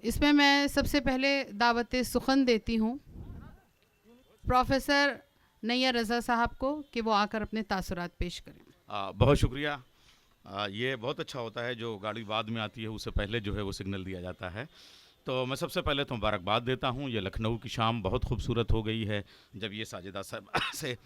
इसमें मैं सबसे पहले दावत सुखन देती हूँ प्रोफेसर नैयर रज़ा साहब को कि वो आकर अपने तासुरात पेश करें। बहुत शुक्रिया। ये बहुत अच्छा होता है जो गाड़ी बाद में आती है उससे पहले जो है वो सिग्नल दिया जाता है। तो मैं सबसे पहले तो मुबारकबाद देता हूँ। ये लखनऊ की शाम बहुत खूबसूरत हो गई है जब ये साजिदा साहब से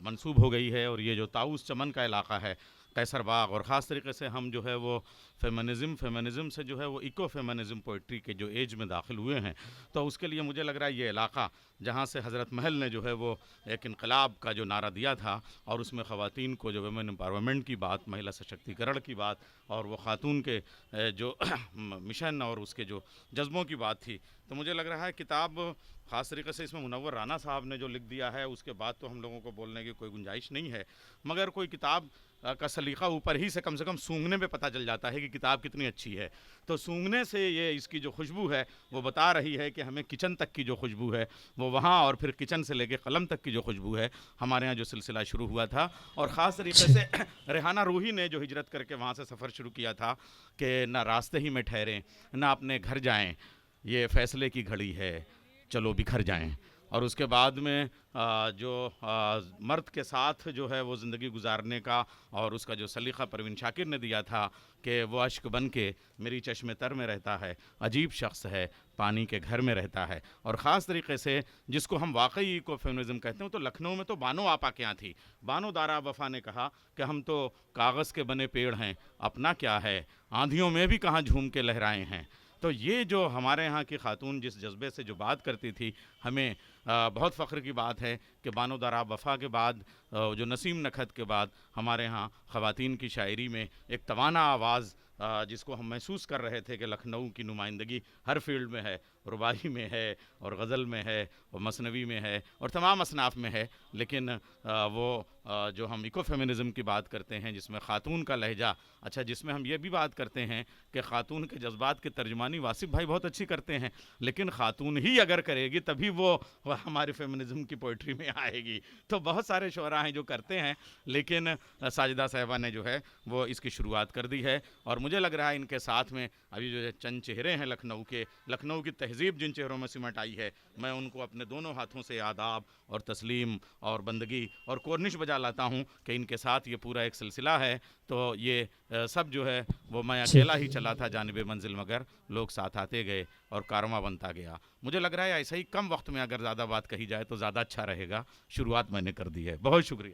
मंसूब हो गई है। और ये जो ताउस चमन का इलाका है, कैसर बाग, और ख़ास तरीके से हम जो है वो फेमिनिज़म से जो है वो इको फेमिनिज़म पोइट्री के जो एज में दाखिल हुए हैं, तो उसके लिए मुझे लग रहा है ये इलाका जहाँ से हज़रत महल ने जो है वो एक इनकलाब का जो नारा दिया था और उसमें ख़वातीन को जो वुमेन एम्पावरमेंट की बात, महिला सशक्तिकरण की बात और वो ख़ातून के जो मिशन और उसके जो जज्बों की बात थी, तो मुझे लग रहा है किताब ख़ास तरीके से इसमें मुनव्वर राना साहब ने जो लिख दिया है उसके बाद तो हम लोगों को बोलने की कोई गुंजाइश नहीं है। मगर कोई किताब का सलीक़ा ऊपर ही से कम सूंघने पे पता चल जाता है कि किताब कितनी अच्छी है। तो सूंघने से ये इसकी जो खुशबू है वो बता रही है कि हमें किचन तक की जो खुशबू है वो वहाँ, और फिर किचन से लेके कलम तक की जो खुशबू है हमारे यहाँ जो सिलसिला शुरू हुआ था। और ख़ास तरीके से रेहाना रूही ने जो हिजरत करके वहाँ से सफ़र शुरू किया था कि ना रास्ते ही में ठहरें ना अपने घर जाएँ, ये फ़ैसले की घड़ी है, चलो बिखर जाएं। और उसके बाद में जो मर्द के साथ जो है वो ज़िंदगी गुजारने का और उसका जो सलीक़ा परवीन शाकिर ने दिया था कि वो अश्क बन के मेरी चश्मे तर में रहता है, अजीब शख्स है, पानी के घर में रहता है। और ख़ास तरीके से जिसको हम वाकई इको फेमिनिज़म कहते हैं, तो लखनऊ में तो बानो आपा के यहाँ थी। बानो दारा वफ़ा ने कहा कि हम तो कागज़ के बने पेड़ हैं, अपना क्या है, आंधियों में भी कहाँ झूम के लहराए हैं। तो ये जो हमारे यहाँ की खातून जिस जज्बे से जो बात करती थी, हमें बहुत फ़ख्र की बात है कि बानो दारा वफ़ा के बाद जो नसीम नखत के बाद हमारे यहाँ ख़वातीन की शायरी में एक तवाना आवाज़ जिसको हम महसूस कर रहे थे कि लखनऊ की नुमाइंदगी हर फील्ड में है, रुबाई में है और गज़ल में है और मसनवी में है और तमाम असनाफ में है। लेकिन वो जो हम इको फेमिनिज़म की बात करते हैं जिसमें ख़ातून का लहजा, अच्छा जिसमें हम ये भी बात करते हैं कि ख़ातून के जज्बात की तर्जुमानी वासिफ़ भाई बहुत अच्छी करते हैं, लेकिन ख़ातून ही अगर करेगी तभी वो हमारे फेमिनिज़म की पोइट्री में आएगी। तो बहुत सारे शोरा हैं जो करते हैं, लेकिन साजिदा साहिबा ने जो है वो इसकी शुरुआत कर दी है। और मुझे लग रहा है इनके साथ में अभी जो चंद चेहरे हैं लखनऊ के, लखनऊ की तहज़ीब जिन चेहरों में सिमट आई है, मैं उनको अपने दोनों हाथों से आदाब और तस्लीम और बंदगी और कोर्निश बजा लाता हूँ कि इनके साथ ये पूरा एक सिलसिला है। तो ये सब जो है वो मैं अकेला ही चला था जानिबे मंजिल, मगर लोग साथ आते गए और कारवां बनता गया। मुझे लग रहा है ऐसा ही कम वक्त में अगर ज़्यादा बात कही जाए तो ज़्यादा अच्छा रहेगा। शुरुआत मैंने कर दी है। बहुत शुक्रिया।